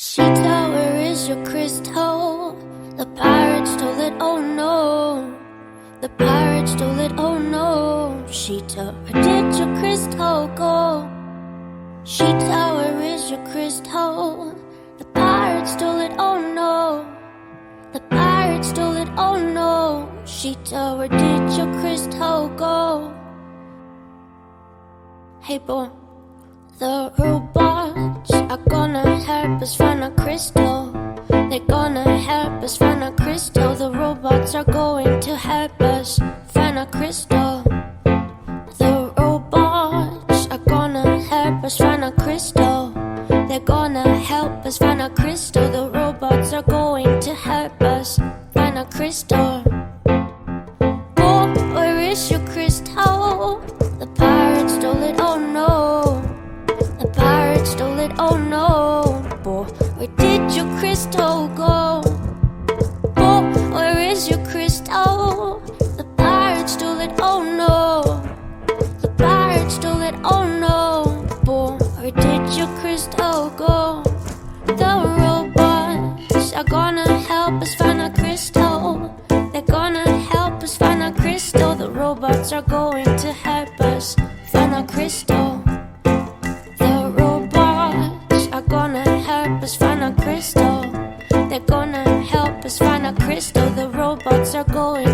Sheeta, where is your crystal? The pirates stole it, oh no. The pirates stole it, oh no. Sheeta, where did your crystal go? Sheeta, where is your crystal? The pirates stole it, oh no. The pirates stole it, oh no. Sheeta, where did your crystal go? Hey boy, the robots are gonna help us find a crystal. They're gonna help us find a crystal. The robots are going to help us find a crystal. The robots are gonna help us find a crystal. They're gonna help us find a crystal. The robots are going to help us find a crystal. Oh, where is your crystal? The pirates stole it, oh no. The pirates stole it, oh no. Boy, where did your crystal go? Boy, where is your crystal? The pirates stole it, oh no. The pirates stole it, oh no. Boy, where did your crystal go? The robots are gonna help us find a crystal. They're gonna help us find a crystal. The robots are going to help us find a crystal. The robots are gonna help us find a crystal. They're gonna help us find a crystal. The robots are going